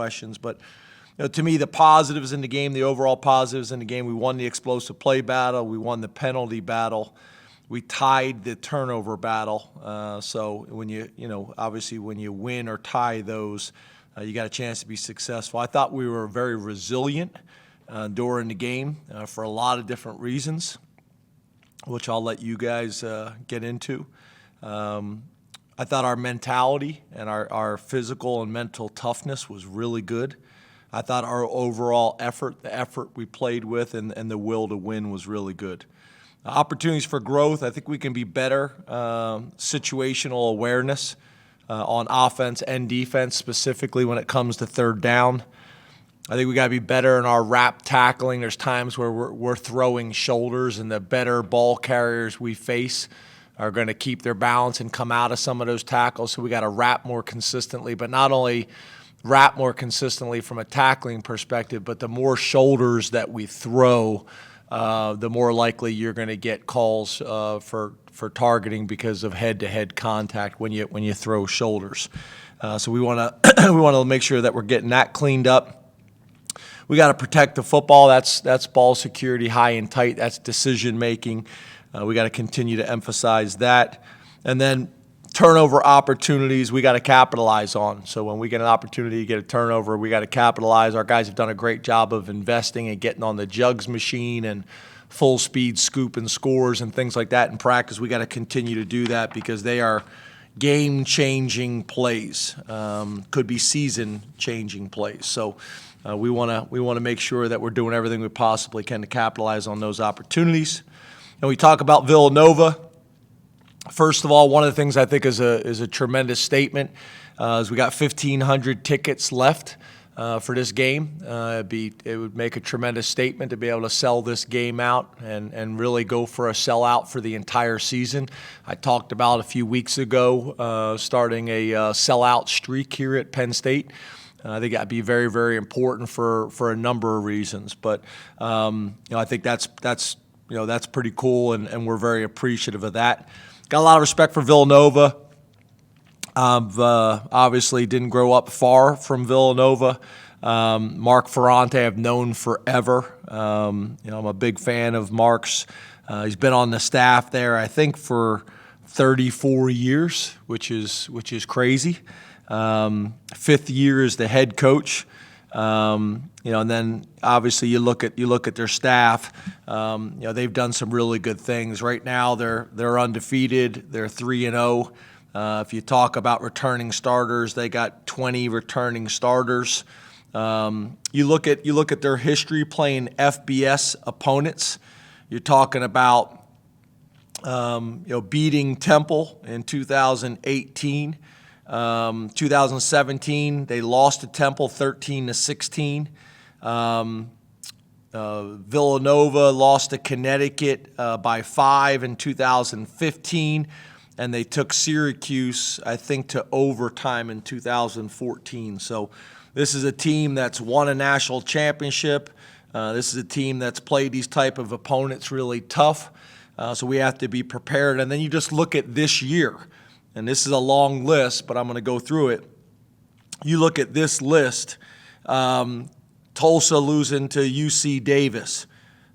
questions. But to me, the positives in the game, the overall positives in the game, we won the explosive play battle. We won the penalty battle. We tied the turnover battle. So when obviously when you win or tie those, you got a chance to be successful. I thought we were very resilient during the game for a lot of different reasons, which I'll let you guys get into. I thought our mentality and our physical and mental toughness was really good. I thought our overall effort, the effort we played with, and the will to win was really good. Opportunities for growth, I think we can be better. Situational awareness on offense and defense, specifically when it comes to third down. I think we got to be better in our wrap tackling. There's times where we're throwing shoulders, and the better ball carriers we face are going to keep their balance and come out of some of those tackles. So we got to wrap more consistently, but not only wrap more consistently from a tackling perspective, but the more shoulders that we throw, the more likely you're going to get calls for targeting because of head-to-head contact when you throw shoulders. So we want to make sure that we're getting that cleaned up. We got to protect the football. That's ball security, high and tight. That's decision making. We got to continue to emphasize that. And then turnover opportunities we got to capitalize on. So when we get an opportunity to get a turnover, we got to capitalize. Our guys have done a great job of investing and getting on the jugs machine and full speed scoop and scores and things like that in practice. We got to continue to do that because they are game-changing plays, could be season-changing plays. So we want to make sure that we're doing everything we possibly can to capitalize on those opportunities. And we talk about Villanova. First of all, one of the things I think is a tremendous statement is we got 1,500 tickets left for this game. It would make a tremendous statement to be able to sell this game out and really go for a sellout for the entire season. I talked about a few weeks ago starting a sellout streak here at Penn State. I think that'd be very, very important for a number of reasons. But I think that's pretty cool, and we're very appreciative of that. Got a lot of respect for Villanova. Obviously didn't grow up far from Villanova. Mark Ferrante I've known forever. I'm a big fan of Mark's. He's been on the staff there, I think, for 34 years, which is crazy. Fifth year as the head coach. And then obviously you look at their staff. They've done some really good things. Right now they're undefeated. They're 3-0. If you talk about returning starters, they got 20 returning starters. You look at their history playing FBS opponents. You're talking about beating Temple in 2018. 2017, they lost to Temple 13-16. Villanova lost to Connecticut by 5 in 2015, and they took Syracuse, I think, to overtime in 2014. So this is a team that's won a national championship. This is a team that's played these type of opponents really tough. So we have to be prepared. And then you just look at this year. And this is a long list, but I'm going to go through it. You look at this list, Tulsa losing to UC Davis,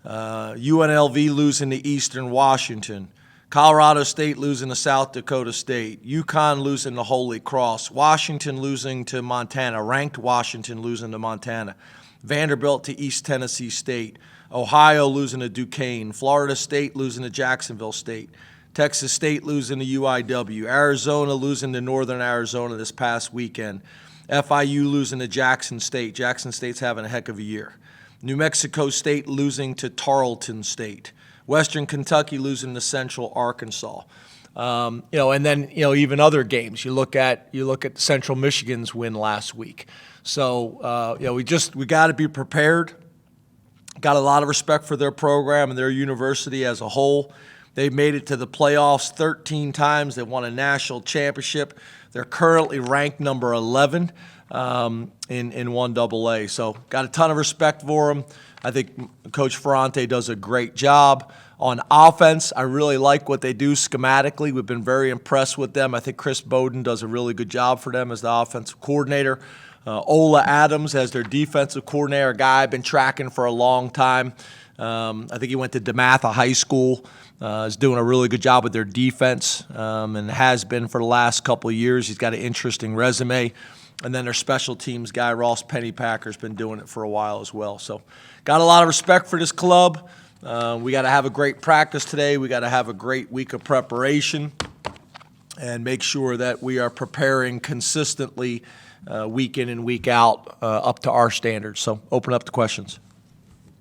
UNLV losing to Eastern Washington, Colorado State losing to South Dakota State, UConn losing to Holy Cross, Washington losing to Montana, ranked Washington losing to Montana, Vanderbilt to East Tennessee State, Ohio losing to Duquesne, Florida State losing to Jacksonville State, Texas State losing to UIW, Arizona losing to Northern Arizona this past weekend, FIU losing to Jackson State. Jackson State's having a heck of a year. New Mexico State losing to Tarleton State. Western Kentucky losing to Central Arkansas. And then even other games. You look at Central Michigan's win last week. So we got to be prepared. Got a lot of respect for their program and their university as a whole. They've made it to the playoffs 13 times. They won a national championship. They're currently ranked number 11 in 1AA. So got a ton of respect for them. I think Coach Ferrante does a great job. On offense, I really like what they do schematically. We've been very impressed with them. I think Chris Bowden does a really good job for them as the offensive coordinator. Ola Adams as their defensive coordinator, a guy I've been tracking for a long time. I think he went to DeMatha High School. Is doing a really good job with their defense and has been for the last couple of years. He's got an interesting resume. And then their special teams guy, Ross Pennypacker's been doing it for a while as well. So got a lot of respect for this club. We got to have a great practice today. We got to have a great week of preparation and make sure that we are preparing consistently week in and week out up to our standards. So open up the questions.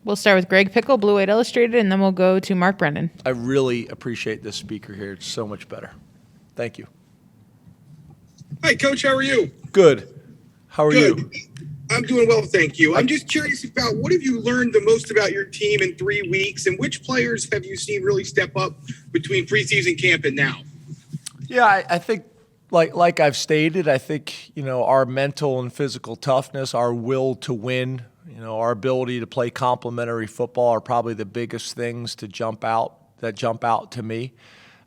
We'll start with Greg Pickle, Blue White Illustrated, and then we'll go to Mark Brennan. I really appreciate this speaker here. It's so much better. Thank you. Hi, Coach. How are you? Good. How are you? I'm doing well, thank you. I'm just curious about what have you learned the most about your team in 3 weeks, and which players have you seen really step up between preseason camp and now? Yeah, I think like I've stated, I think, our mental and physical toughness, our will to win, our ability to play complementary football are probably the biggest things that jump out to me.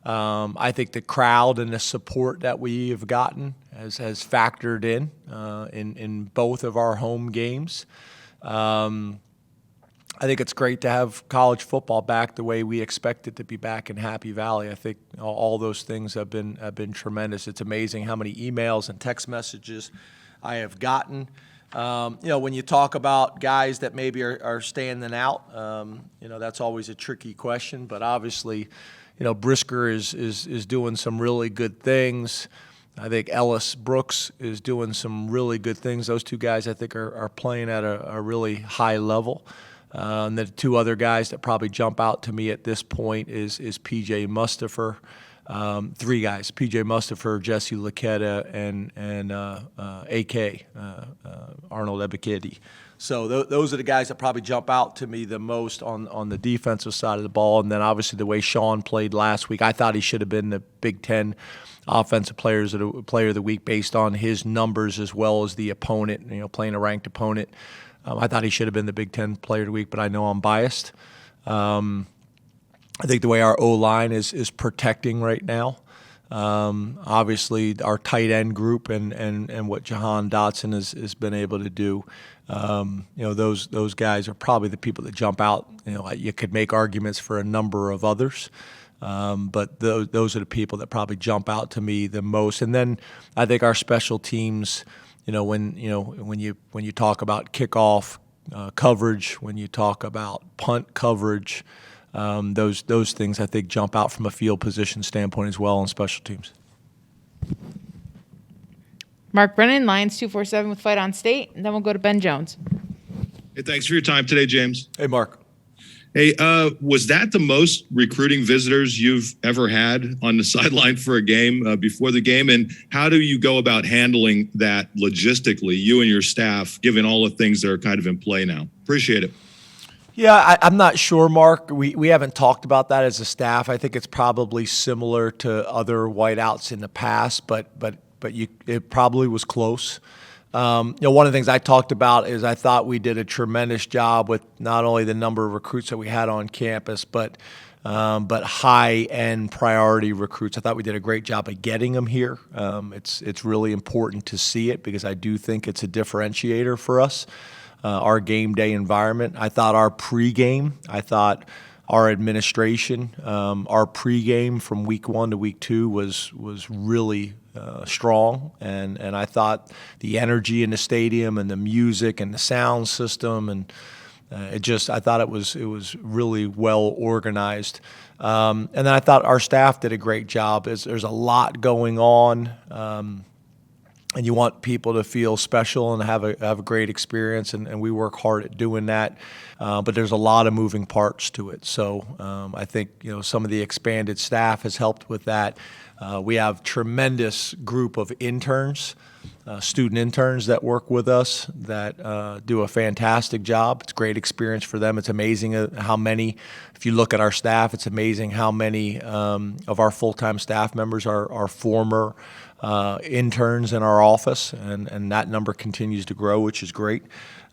I think the crowd and the support that we have gotten has factored in both of our home games. I think it's great to have college football back the way we expect it to be back in Happy Valley. I think all those things have been tremendous. It's amazing how many emails and text messages I have gotten. When you talk about guys that maybe are standing out, that's always a tricky question. But obviously, Brisker is doing some really good things. I think Ellis Brooks is doing some really good things. Those two guys, I think, are playing at a really high level. And the two other guys that probably jump out to me at this point is P.J. Mustipher. Three guys: P.J. Mustipher, Jesse Laquetta, and A.K. Arnold Ebiketie. So those are the guys that probably jump out to me the most on the defensive side of the ball. And then obviously the way Sean played last week, I thought he should have been the Big Ten Offensive Player of the Week based on his numbers as well as the opponent. Playing a ranked opponent. I thought he should have been the Big Ten Player of the Week, but I know I'm biased. I think the way our O-line is protecting right now, obviously our tight end group and what Jahan Dotson has been able to do, those guys are probably the people that jump out. You could make arguments for a number of others, but those are the people that probably jump out to me the most. And then I think our special teams. When you talk about kickoff coverage, when you talk about punt coverage, those things I think jump out from a field position standpoint as well on special teams. Mark Brennan, Lions 247 with Fight on State, and then we'll go to Ben Jones. Hey, thanks for your time today, James. Hey, Mark. Hey, was that the most recruiting visitors you've ever had on the sideline for a game before the game? And how do you go about handling that logistically, you and your staff, given all the things that are kind of in play now? Appreciate it. Yeah, I'm not sure, Mark. We haven't talked about that as a staff. I think it's probably similar to other whiteouts in the past, but it probably was close. One of the things I talked about is I thought we did a tremendous job with not only the number of recruits that we had on campus, but high-end priority recruits. I thought we did a great job of getting them here. It's really important to see it because I do think it's a differentiator for us, our game day environment. I thought our pregame, our administration, our pregame from week 1 to week 2 was really strong, and I thought the energy in the stadium and the music and the sound system and I thought it was really well organized, and then I thought our staff did a great job. There's a lot going on, and you want people to feel special and have a great experience, and we work hard at doing that. But there's a lot of moving parts to it, so I think some of the expanded staff has helped with that. We have tremendous group of interns, student interns that work with us that do a fantastic job. It's a great experience for them. It's amazing how many, if you look at our staff, it's amazing how many of our full-time staff members are former interns in our office, and that number continues to grow, which is great.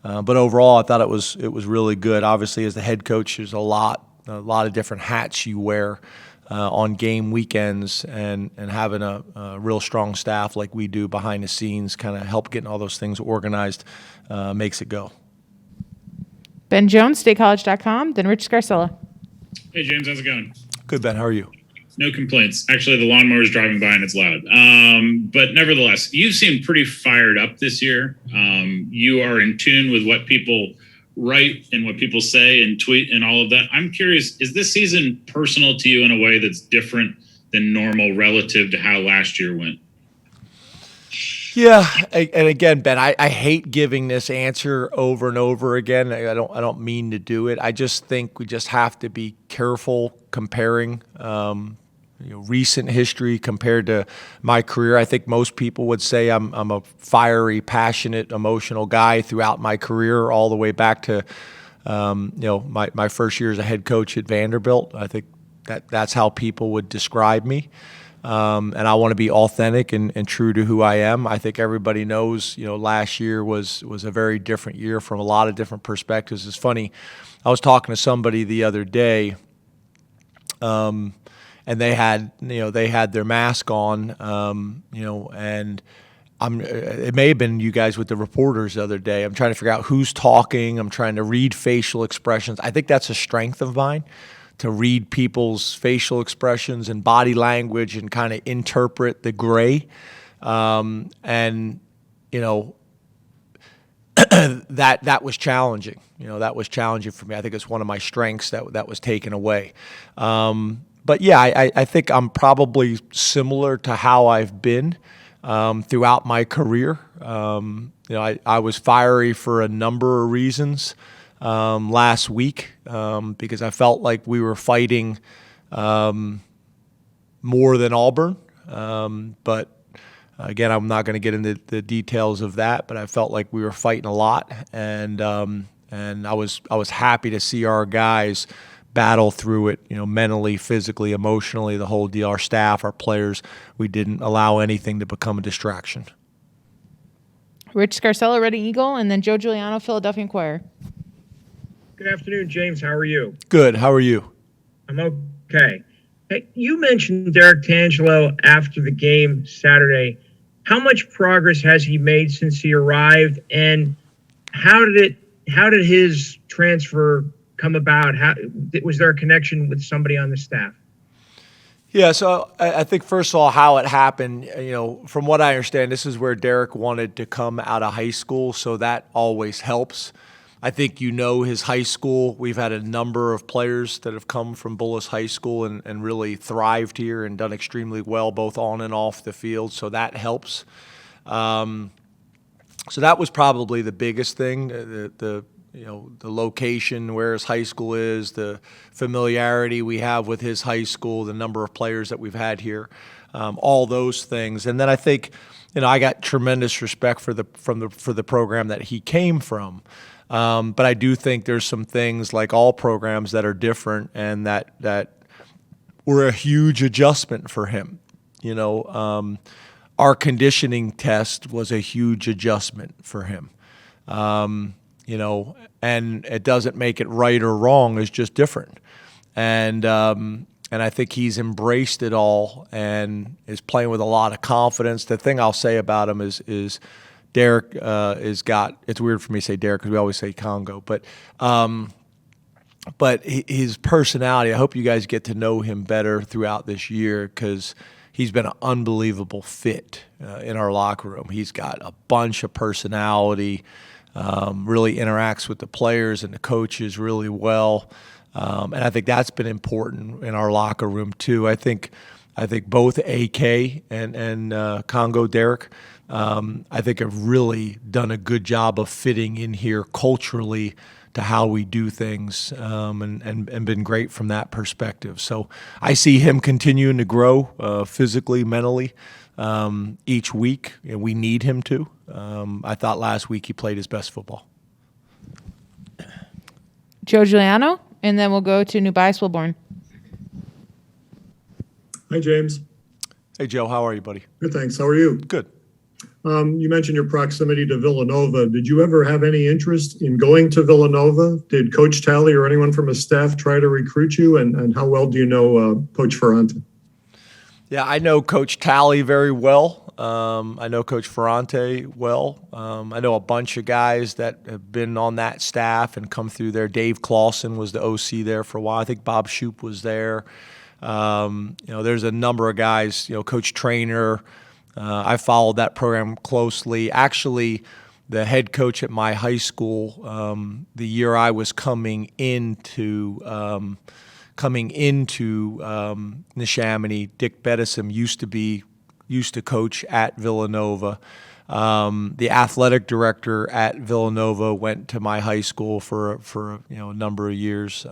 But overall, I thought it was really good. Obviously, as the head coach, there's a lot of different hats you wear. on game weekends, and having a real strong staff like we do behind the scenes, kind of help getting all those things organized, makes it go. Ben Jones, statecollege.com, then Rich Scarcella. Hey, James, how's it going? Good, Ben. How are you? No complaints. Actually, the lawnmower's driving by and it's loud. But nevertheless, you seem pretty fired up this year. You are in tune with what people write and what people say and tweet and all of that. I'm curious, is this season personal to you in a way that's different than normal relative to how last year went? Yeah, and again, Ben, I hate giving this answer over and over again. I don't mean to do it. I just think we just have to be careful comparing recent history compared to my career. I think most people would say I'm a fiery, passionate, emotional guy throughout my career, all the way back to my first year as a head coach at Vanderbilt. I think that's how people would describe me. And I want to be authentic and true to who I am. I think everybody knows, last year was a very different year from a lot of different perspectives. It's funny, I was talking to somebody the other day, and they had their mask on, and it may have been you guys with the reporters the other day. I'm trying to figure out who's talking. I'm trying to read facial expressions. I think that's a strength of mine, to read people's facial expressions and body language and kind of interpret the gray. That was challenging. That was challenging for me. I think it's one of my strengths that was taken away. But yeah, I think I'm probably similar to how I've been throughout my career. I was fiery for a number of reasons last week because I felt like we were fighting more than Auburn. But again, I'm not going to get into the details of that, but I felt like we were fighting a lot, and I was happy to see our guys battle through it, mentally, physically, emotionally, the whole deal. Our staff, our players, we didn't allow anything to become a distraction. Rich Scarcella, Reading Eagle, and then Joe Giuliano, Philadelphia Inquirer. Good afternoon, James. How are you? Good. How are you? I'm okay. Hey, you mentioned Derek Tangelo after the game Saturday. How much progress has he made since he arrived, and how did his transfer come about? Was there a connection with somebody on the staff? Yeah, so I think first of all, how it happened, from what I understand, this is where Derek wanted to come out of high school, so that always helps. I think his high school. We've had a number of players that have come from Bullis High School and really thrived here and done extremely well, both on and off the field, so that helps. So that was probably the biggest thing, the location, where his high school is, the familiarity we have with his high school, the number of players that we've had here, all those things. And then I think, I got tremendous respect for the program that he came from. But I do think there's some things, like all programs, that are different and that were a huge adjustment for him. Our conditioning test was a huge adjustment for him. And it doesn't make it right or wrong. It's just different. And I think he's embraced it all and is playing with a lot of confidence. The thing I'll say about him is Derek it's weird for me to say Derek because we always say Congo, but his personality, I hope you guys get to know him better throughout this year, because he's been an unbelievable fit in our locker room. He's got a bunch of personality, really interacts with the players and the coaches really well. And I think that's been important in our locker room too. I think both AK and Congo Derek, I think have really done a good job of fitting in here culturally to how we do things, and been great from that perspective. So I see him continuing to grow physically, mentally, each week, and we need him to. I thought last week he played his best football. Joe Giuliano, and then we'll go to New Bias Wilborn. Hi, James. Hey, Joe, how are you, buddy? Good, thanks. How are you? Good. You mentioned your proximity to Villanova. Did you ever have any interest in going to Villanova? Did Coach Talley or anyone from his staff try to recruit you? And how well do you know Coach Ferrante? Yeah, I know Coach Talley very well. I know Coach Ferrante well. I know a bunch of guys that have been on that staff and come through there. Dave Clawson was the OC there for a while. I think Bob Shoup was there. There's a number of guys, Coach Trainer. I followed that program closely. Actually, the head coach at my high school, the year I was coming into Neshaminy, Dick Bedison used to coach at Villanova. The athletic director at Villanova went to my high school for a number of years.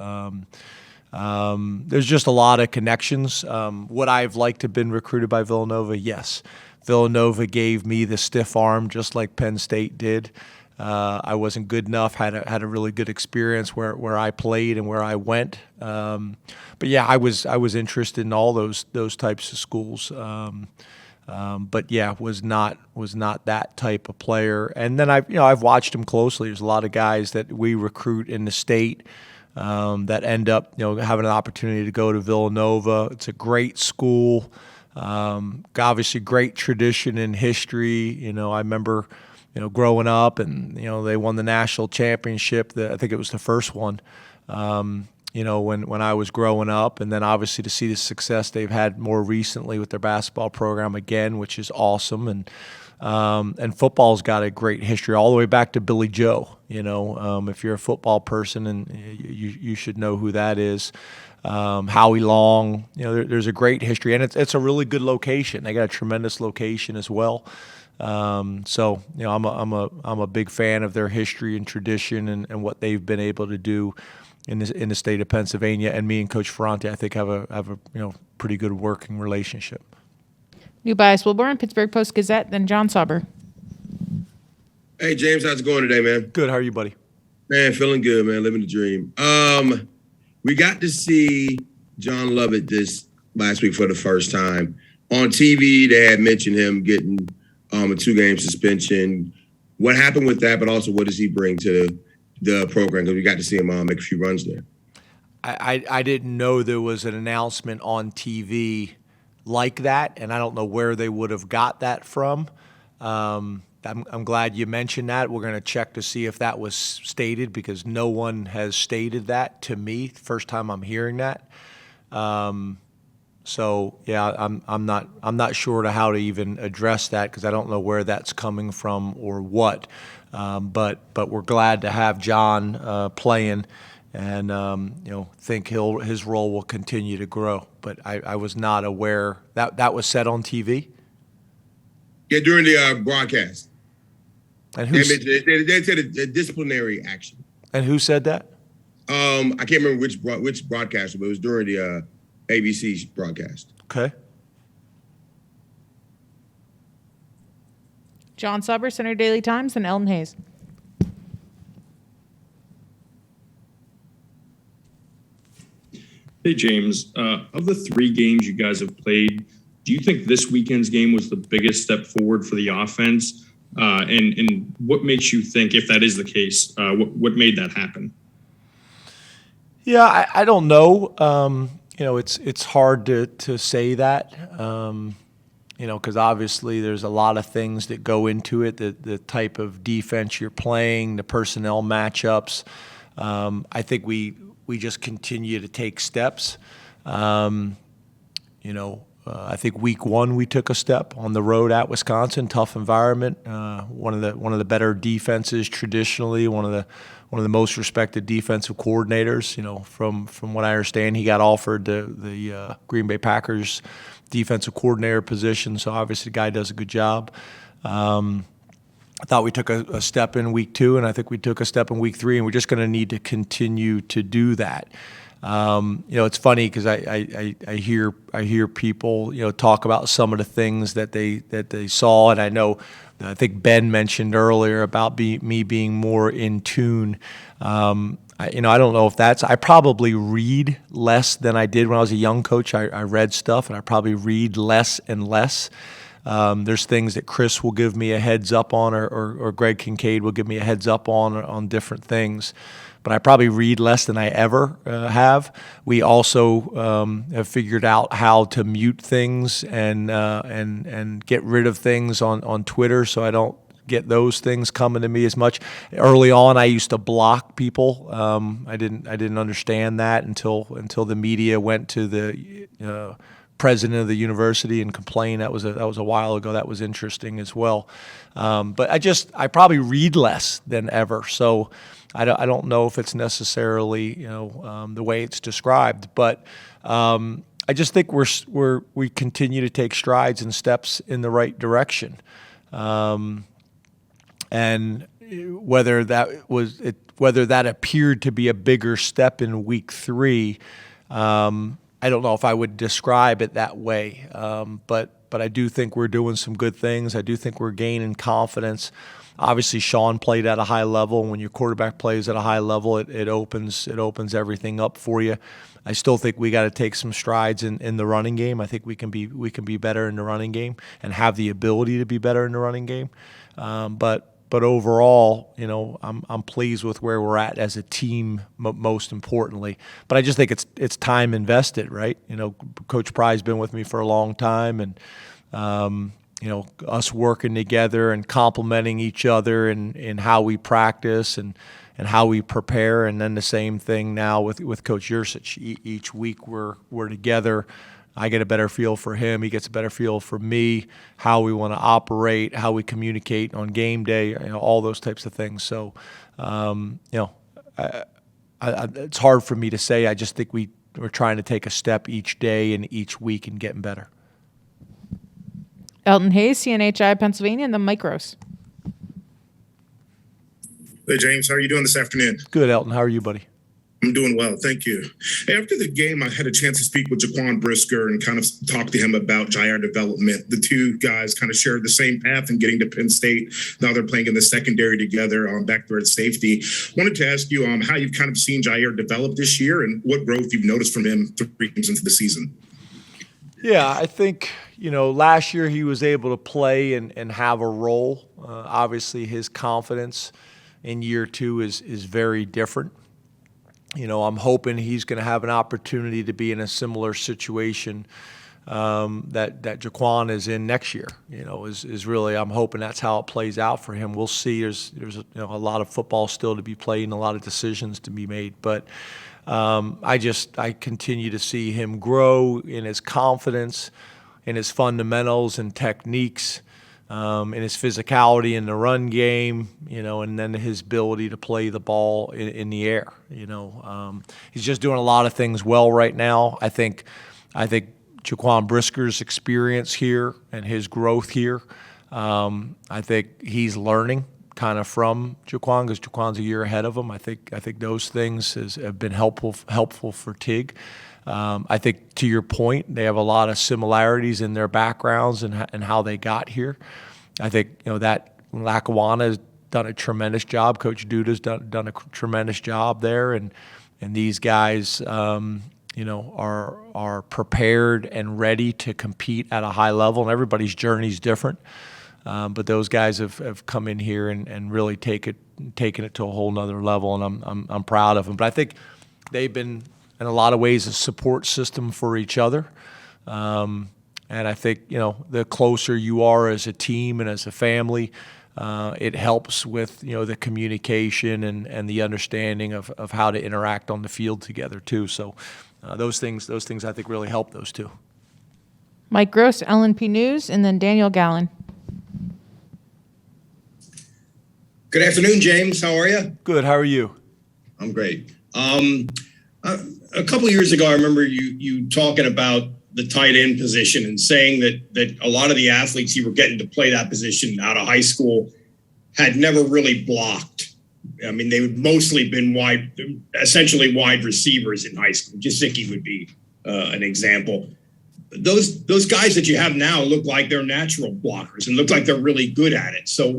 There's just a lot of connections. Would I have liked to have been recruited by Villanova? Yes. Villanova gave me the stiff arm just like Penn State did. I wasn't good enough, had a really good experience where I played and where I went. But yeah, I was interested in all those types of schools. But yeah, was not that type of player. And then I've watched them closely. There's a lot of guys that we recruit in the state that end up having an opportunity to go to Villanova. It's a great school. Obviously great tradition and history. I remember growing up, and they won the national championship. I think it was the first one. When I was growing up, and then obviously to see the success they've had more recently with their basketball program again, which is awesome. And football's got a great history all the way back to Billy Joe. If you're a football person, and you should know who that is. Howie Long, there's a great history, and it's a really good location. They got a tremendous location as well. I'm a big fan of their history and tradition and what they've been able to do in the state of Pennsylvania. And me and Coach Ferrante, I think, have a pretty good working relationship. New bias Wilborn, Pittsburgh Post-Gazette, then John Sauber. Hey, James, how's it going today, man? Good. How are you, buddy? Man, feeling good, man. Living the dream. We got to see John Lovett this last week for the first time. On TV, they had mentioned him getting a 2-game suspension. What happened with that, but also what does he bring to the program? Because we got to see him make a few runs there. I didn't know there was an announcement on TV like that, and I don't know where they would have got that from. I'm glad you mentioned that. We're going to check to see if that was stated, because no one has stated that to me. First time I'm hearing that. So yeah, I'm not sure to how to even address that, because I don't know where that's coming from or what. But we're glad to have John playing, and think his role will continue to grow. But I was not aware that was said on TV. Yeah, during the broadcast. And they said a disciplinary action. And who said that? I can't remember which broadcaster, but it was during the ABC broadcast. Okay. John Sauber, Center Daily Times, and Elton Hayes. Hey, James. Of the 3 games you guys have played, do you think this weekend's game was the biggest step forward for the offense? And what makes you think, if that is the case, what made that happen? Yeah, I don't know. It's hard to say that. Because obviously there's a lot of things that go into it, the type of defense you're playing, the personnel matchups. I think we just continue to take steps. I think week 1 we took a step on the road at Wisconsin, tough environment. One of the better defenses traditionally, one of the most respected defensive coordinators. From what I understand, he got offered the Green Bay Packers defensive coordinator position. So obviously the guy does a good job. I thought we took a step in week 2, and I think we took a step in week 3, and we're just going to need to continue to do that. It's funny because I hear people talk about some of the things that they saw, and I think Ben mentioned earlier about me being more in tune. I don't know if I probably read less than I did when I was a young coach. I read stuff, and I probably read less and less. There's things that Chris will give me a heads up on, or Greg Kincaid will give me a heads up on different things. But I probably read less than I ever have. We also have figured out how to mute things and get rid of things on Twitter, so I don't get those things coming to me as much. Early on, I used to block people. I didn't understand that until the media went to the president of the university and complained. That was a while ago. That was interesting as well. But I probably read less than ever. So I don't know if it's necessarily the way it's described, but I just think we continue to take strides and steps in the right direction. And whether that appeared to be a bigger step in week 3, I don't know if I would describe it that way. But I do think we're doing some good things. I do think we're gaining confidence. Obviously, Sean played at a high level. When your quarterback plays at a high level, it opens everything up for you. I still think we got to take some strides in the running game. I think we can be better in the running game and have the ability to be better in the running game. But overall, I'm pleased with where we're at as a team, most importantly. But I just think it's time invested, right? Coach Pry's been with me for a long time, and us working together and complementing each other in how we practice and how we prepare, and then the same thing now with Coach Yursich. Each week we're together. I get a better feel for him. He gets a better feel for me, how we want to operate, how we communicate on game day, all those types of things. So, it's hard for me to say. I just think we're trying to take a step each day and each week and getting better. Elton Hayes, CNHI Pennsylvania, and then Mike Gross. Hey, James, how are you doing this afternoon? Good, Elton. How are you, buddy? I'm doing well, thank you. Hey, after the game, I had a chance to speak with Jaquan Brisker and kind of talk to him about Jair development. The two guys kind of shared the same path in getting to Penn State. Now they're playing in the secondary together back there at safety. Wanted to ask you how you've kind of seen Jair develop this year and what growth you've noticed from him 3 games into the season. Yeah, I think, last year he was able to play and have a role. Obviously, his confidence in year 2 is very different. I'm hoping he's going to have an opportunity to be in a similar situation that Jaquan is in next year. Is really, I'm hoping that's how it plays out for him. We'll see. There's a lot of football still to be played and a lot of decisions to be made. But I continue to see him grow in his confidence, in his fundamentals and techniques, in his physicality in the run game, and then his ability to play the ball in the air. He's just doing a lot of things well right now. I think Jaquan Brisker's experience here and his growth here, I think he's learning kind of from Jaquan, because Jaquan's a year ahead of him. I think those things have been helpful for Tig. I think, to your point, they have a lot of similarities in their backgrounds and how they got here. I think that Lackawanna has done a tremendous job. Coach Duda's done a tremendous job there, and these guys, are prepared and ready to compete at a high level. And everybody's journey is different, but those guys have come in here and really taken it to a whole nother level, and I'm proud of them. But I think they've been, in a lot of ways, a support system for each other. And I think, the closer you are as a team and as a family, it helps with, the communication and the understanding of how to interact on the field together too. So those things I think really help those two. Mike Gross, LNP News, and then Daniel Gallen. Good afternoon, James. How are you? Good. How are you? I'm great. A couple of years ago, I remember you talking about the tight end position and saying that a lot of the athletes you were getting to play that position out of high school had never really blocked. I mean, they would mostly been essentially wide receivers in high school. Jasicki would be an example. Those guys that you have now look like they're natural blockers and look like they're really good at it. So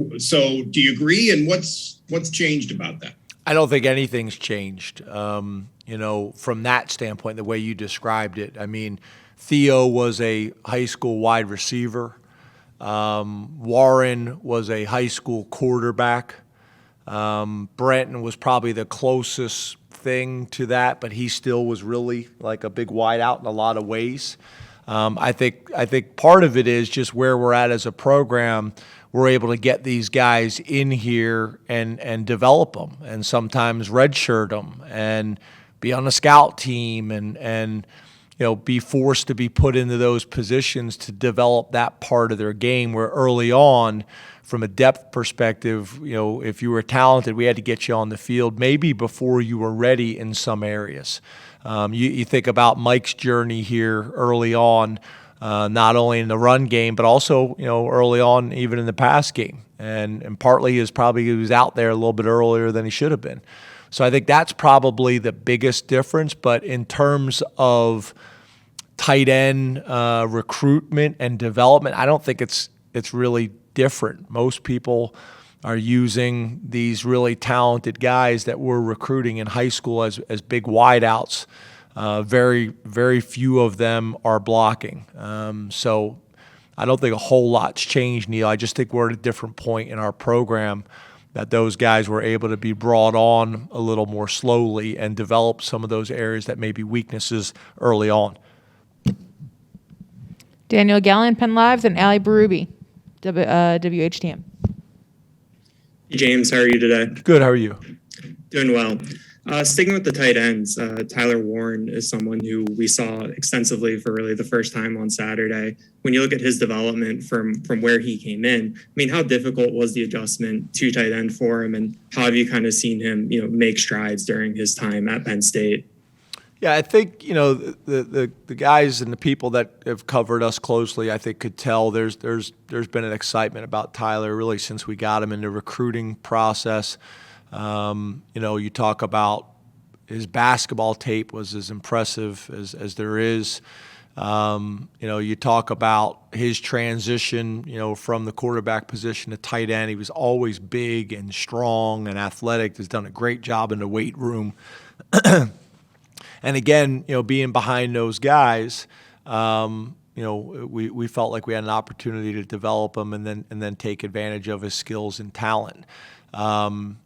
do you agree? And what's changed about that? I don't think anything's changed. From that standpoint, the way you described it. I mean, Theo was a high school wide receiver. Warren was a high school quarterback. Brenton was probably the closest thing to that, but he still was really like a big wideout in a lot of ways. I think part of it is just where we're at as a program. We're able to get these guys in here and develop them, and sometimes redshirt them, and be on the scout team, and be forced to be put into those positions to develop that part of their game. Where early on, from a depth perspective, if you were talented, we had to get you on the field maybe before you were ready in some areas. You think about Mike's journey here early on, not only in the run game, but also, early on even in the pass game. And partly is probably he was out there a little bit earlier than he should have been. So I think that's probably the biggest difference. But in terms of tight end recruitment and development, I don't think it's really different. Most people are using these really talented guys that we're recruiting in high school as big wideouts. Very, very few of them are blocking. So I don't think a whole lot's changed, Neil. I just think we're at a different point in our program that those guys were able to be brought on a little more slowly and develop some of those areas that may be weaknesses early on. Daniel Gallen, Penn Lives, and Ali Berube, WHTM. Hey James, how are you today? Good, how are you? Doing well. Sticking with the tight ends, Tyler Warren is someone who we saw extensively for really the first time on Saturday. When you look at his development from where he came in, I mean, how difficult was the adjustment to tight end for him, and how have you kind of seen him, make strides during his time at Penn State? Yeah, I think, the guys and the people that have covered us closely, I think, could tell there's been an excitement about Tyler really since we got him in the recruiting process. You talk about his basketball tape was as impressive as there is. You talk about his transition, from the quarterback position to tight end. He was always big and strong and athletic. Has done a great job in the weight room. And again, being behind those guys, we felt like we had an opportunity to develop him and then take advantage of his skills and talent. Obviously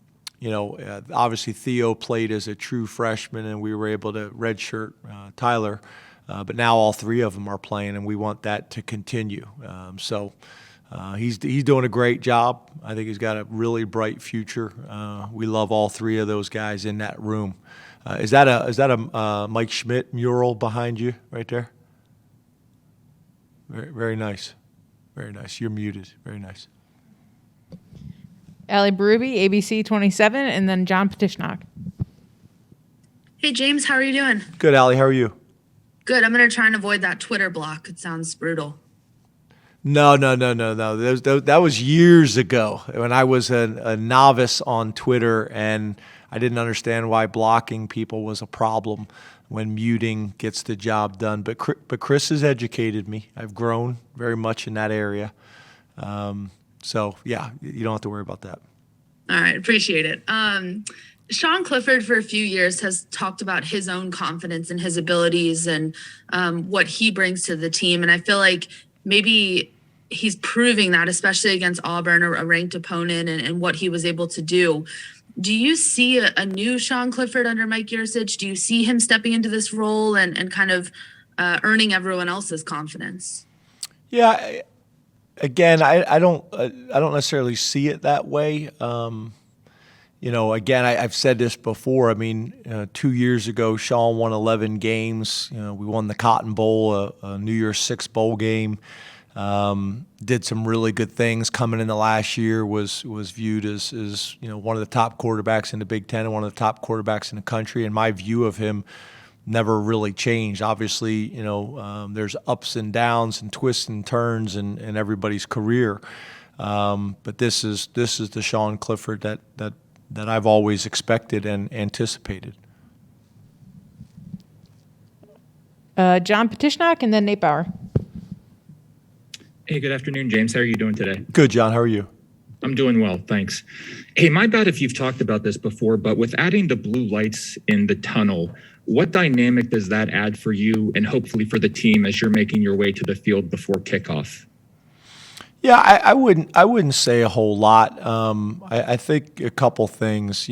Theo played as a true freshman, and we were able to redshirt Tyler. But now all three of them are playing, and we want that to continue. He's doing a great job. I think he's got a really bright future. We love all three of those guys in that room. Is that a Mike Schmidt mural behind you right there? Very, very nice. Very nice. You're muted. Very nice. Ali Berube, ABC 27, and then John Petishnock. Hey, James, how are you doing? Good, Ali. How are you? Good. I'm going to try and avoid that Twitter block. It sounds brutal. No. That was years ago when I was a novice on Twitter, and I didn't understand why blocking people was a problem when muting gets the job done. But Chris has educated me. I've grown very much in that area. So, yeah, you don't have to worry about that. All right. Appreciate it. Sean Clifford for a few years has talked about his own confidence and his abilities and what he brings to the team. And I feel like maybe he's proving that, especially against Auburn, a ranked opponent, and what he was able to do. Do you see a new Sean Clifford under Mike Yursich? Do you see him stepping into this role and kind of earning everyone else's confidence? Yeah. Again, I don't necessarily see it that way. Again, I've said this before. I mean, 2 years ago, Sean won 11 games. We won the Cotton Bowl, a New Year's Six bowl game. Did some really good things. Coming in the last year was viewed as one of the top quarterbacks in the Big Ten and one of the top quarterbacks in the country. And my view of him never really changed. Obviously, there's ups and downs and twists and turns in everybody's career. But this is the Sean Clifford that I've always expected and anticipated. John Petishnock and then Nate Bauer. Hey, good afternoon, James. How are you doing today? Good, John. How are you? I'm doing well, thanks. Hey, my bad if you've talked about this before, but with adding the blue lights in the tunnel, what dynamic does that add for you and hopefully for the team as you're making your way to the field before kickoff? Yeah, I wouldn't say a whole lot. I think a couple things,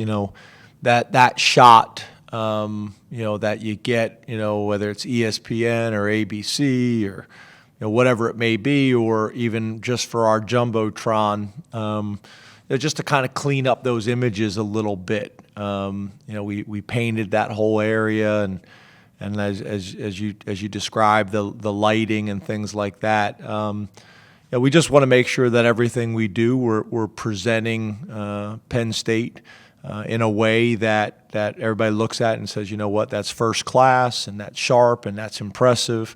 that shot, that you get, whether it's ESPN or ABC or, whatever it may be, or even just for our Jumbotron, just to kind of clean up those images a little bit. We painted that whole area and as you described, the lighting and things like that. We just want to make sure that everything we do, we're presenting Penn State in a way that everybody looks at and says, you know what, that's first class and that's sharp and that's impressive.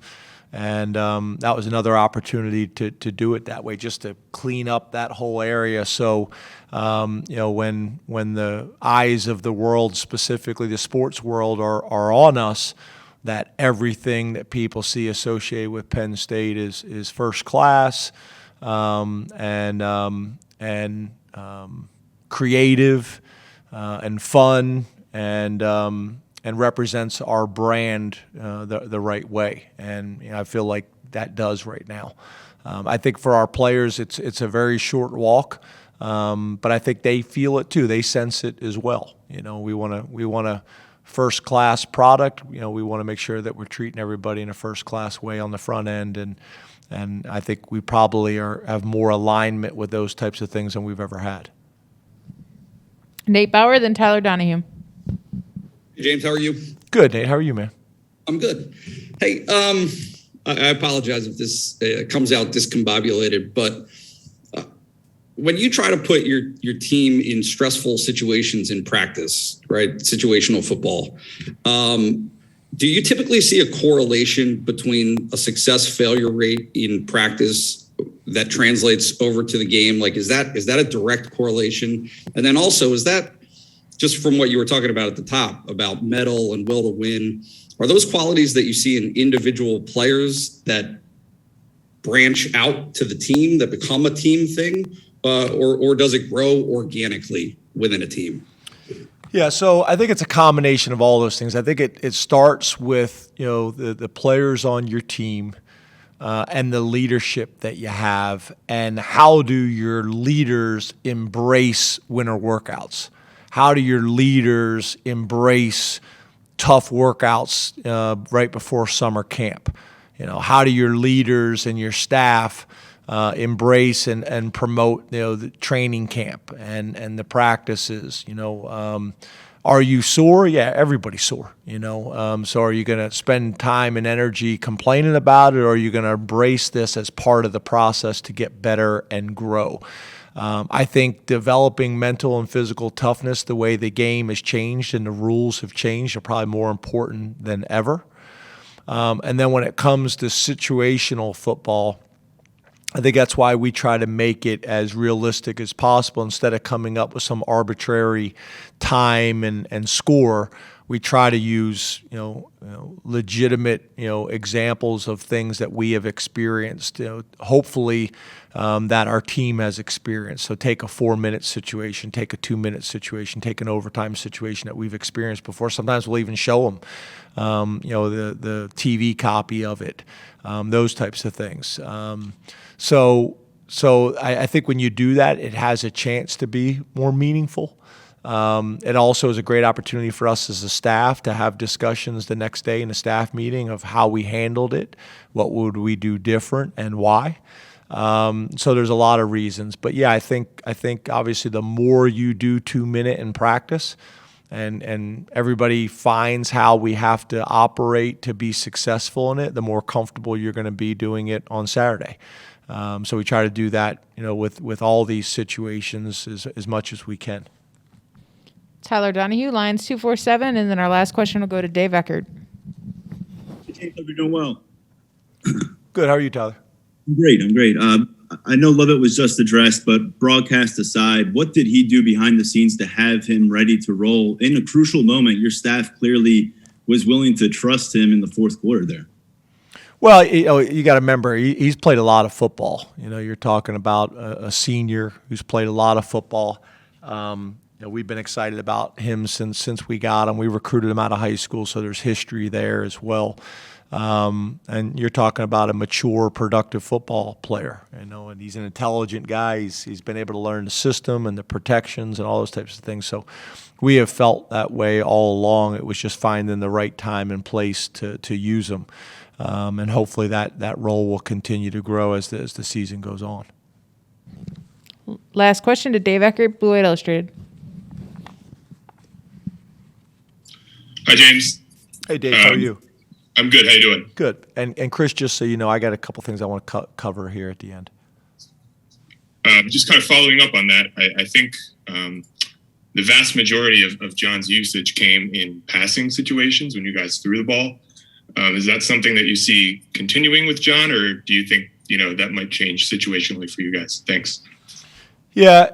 And that was another opportunity to do it that way, just to clean up that whole area. So, when the eyes of the world, specifically the sports world, are on us, that everything that people see associated with Penn State is first class, and creative, and fun, and represents our brand the right way. And I feel like that does right now. I think for our players, it's a very short walk, but I think they feel it too. They sense it as well. We want a first class product. We want to make sure that we're treating everybody in a first class way on the front end, and I think we probably have more alignment with those types of things than we've ever had. Nate Bauer, then Tyler Donahue. Hey, James, how are you? Good, Nate. How are you, man? I'm good. Hey, I apologize if this comes out discombobulated, but when you try to put your team in stressful situations in practice, right, situational football, do you typically see a correlation between a success-failure rate in practice that translates over to the game? Like, is that a direct correlation? And then also, is that just from what you were talking about at the top about mettle and will to win, are those qualities that you see in individual players that branch out to the team, that become a team thing, or does it grow organically within a team? Yeah, so I think it's a combination of all those things. I think it starts with the players on your team and the leadership that you have, and how do your leaders embrace winter workouts? How do your leaders embrace tough workouts right before summer camp? How do your leaders and your staff embrace and promote the training camp and the practices? Are you sore? Yeah, everybody's sore. So are you going to spend time and energy complaining about it, or are you going to embrace this as part of the process to get better and grow? I think developing mental and physical toughness, the way the game has changed and the rules have changed, are probably more important than ever. And then when it comes to situational football, I think that's why we try to make it as realistic as possible. Instead of coming up with some arbitrary time and score, we try to use legitimate examples of things that we have experienced. Hopefully that our team has experienced. So take a 4-minute situation, take a 2-minute situation, take an overtime situation that we've experienced before. Sometimes we'll even show them, the TV copy of it, those types of things. So I think when you do that, it has a chance to be more meaningful. It also is a great opportunity for us as a staff to have discussions the next day in a staff meeting of how we handled it, what would we do different, and why. So there's a lot of reasons, but yeah, I think obviously the more you do 2-minute in practice, and everybody finds how we have to operate to be successful in it, the more comfortable you're going to be doing it on Saturday. So we try to do that, with all these situations as much as we can. Tyler Donahue, Lions 247, and then our last question will go to Dave Eckert. Hope you're doing well. Good. How are you, Tyler? I'm great. I know Lovett was just addressed, but broadcast aside, what did he do behind the scenes to have him ready to roll in a crucial moment? Your staff clearly was willing to trust him in the fourth quarter there. Well, you got to remember, he's played a lot of football. You're talking about a senior who's played a lot of football. we've been excited about him since we got him. We recruited him out of high school, so there's history there as well. And you're talking about a mature, productive football player, and he's an intelligent guy. He's been able to learn the system and the protections and all those types of things. So we have felt that way all along. It was just finding the right time and place to use him. And hopefully that role will continue to grow as the season goes on. Last question to Dave Eckert, Blue White Illustrated. Hi, James. Hey, Dave. How are you? I'm good. How you doing? Good. And Chris, just so you know, I got a couple things I want to cover here at the end. Just kind of following up on that, I think the vast majority of John's usage came in passing situations when you guys threw the ball. Is that something that you see continuing with John, or do you think that might change situationally for you guys? Thanks. Yeah,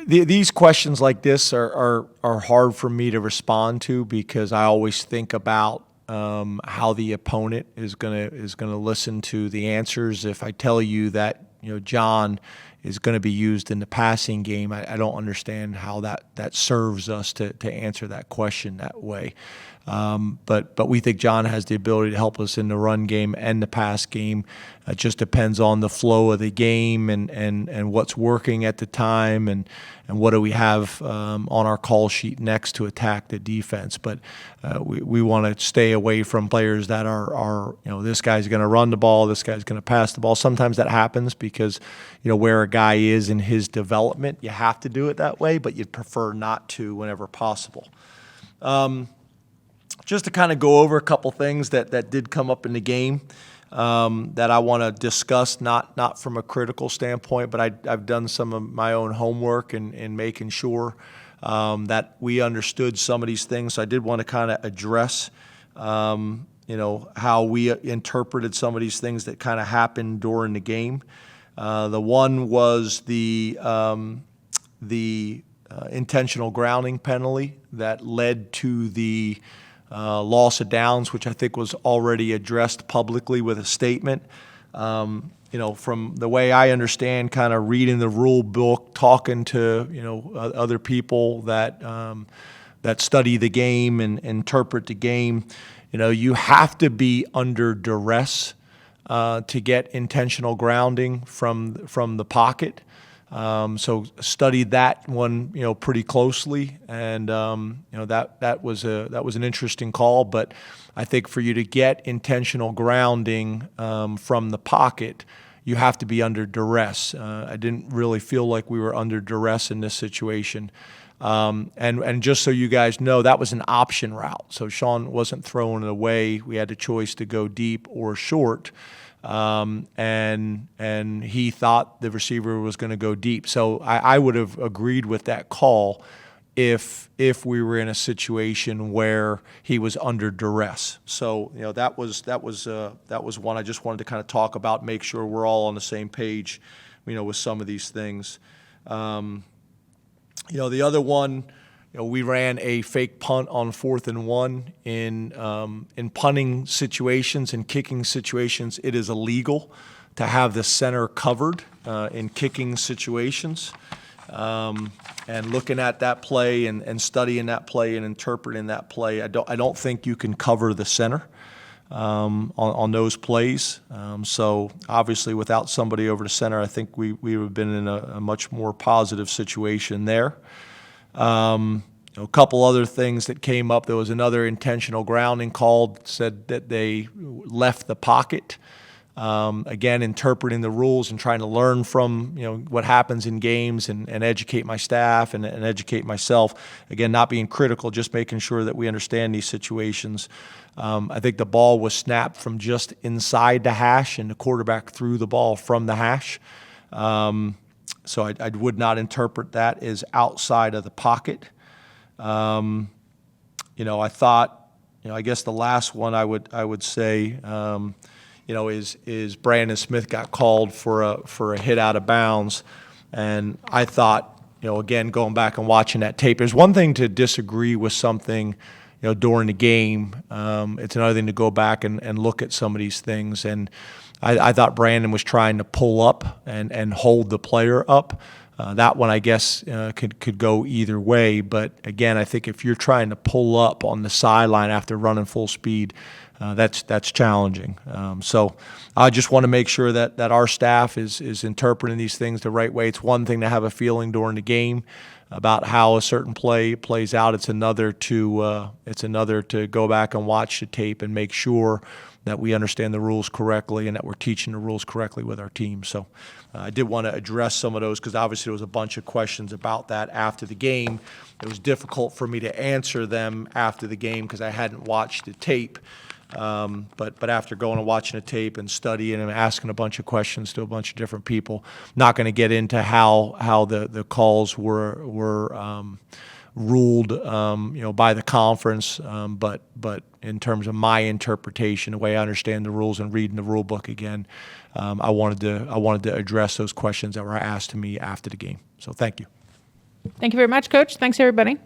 these questions like this are hard for me to respond to because I always think about how the opponent is gonna listen to the answers. If I tell you that John is going to be used in the passing game, I don't understand how that serves us to answer that question that way. But we think John has the ability to help us in the run game and the pass game. It just depends on the flow of the game and what's working at the time and what do we have on our call sheet next to attack the defense. But we want to stay away from players that are this guy's going to run the ball, this guy's going to pass the ball. Sometimes that happens because where a guy is in his development, you have to do it that way, but you'd prefer not to whenever possible. Just to kind of go over a couple things that did come up in the game that I want to discuss, not from a critical standpoint, but I've done some of my own homework in making sure that we understood some of these things. So I did want to kind of address, how we interpreted some of these things that kind of happened during the game. The one was the intentional grounding penalty that led to the loss of downs, which I think was already addressed publicly with a statement. From the way I understand, kind of reading the rule book, talking to other people that study the game and interpret the game, you have to be under duress to get intentional grounding from the pocket. So studied that one, pretty closely, and that was an interesting call. But I think for you to get intentional grounding from the pocket, you have to be under duress. I didn't really feel like we were under duress in this situation. And just so you guys know, that was an option route. So Sean wasn't throwing it away. We had the choice to go deep or short. And he thought the receiver was going to go deep. So I would have agreed with that call if we were in a situation where he was under duress. So that was one I just wanted to kind of talk about, make sure we're all on the same page, with some of these things. The other one, we ran a fake punt on 4th and 1 in punting situations and kicking situations. It is illegal to have the center covered in kicking situations. And looking at that play and studying that play and interpreting that play, I don't think you can cover the center on those plays. So obviously, without somebody over the center, I think we would have been in a much more positive situation there. A couple other things that came up. There was another intentional grounding called, said that they left the pocket. Again, interpreting the rules and trying to learn from what happens in games and educate my staff and educate myself. Again, not being critical, just making sure that we understand these situations. I think the ball was snapped from just inside the hash, and the quarterback threw the ball from the hash. So I would not interpret that as outside of the pocket. I thought, I guess the last one I would say, is Brandon Smith got called for a hit out of bounds, and I thought, again, going back and watching that tape, there's one thing to disagree with something, during the game. It's another thing to go back and look at some of these things. And I thought Brandon was trying to pull up and hold the player up. That one, I guess, could go either way. But again, I think if you're trying to pull up on the sideline after running full speed, that's challenging. So I just want to make sure that our staff is interpreting these things the right way. It's one thing to have a feeling during the game about how a certain play plays out. It's another to go back and watch the tape and make sure that we understand the rules correctly and that we're teaching the rules correctly with our team. So I did want to address some of those because obviously there was a bunch of questions about that after the game. It was difficult for me to answer them after the game because I hadn't watched the tape. But after going and watching the tape and studying and asking a bunch of questions to a bunch of different people, not going to get into how the calls were ruled, by the conference. But in terms of my interpretation, the way I understand the rules and reading the rule book again, I wanted to address those questions that were asked to me after the game. So thank you. Thank you very much, Coach. Thanks, everybody.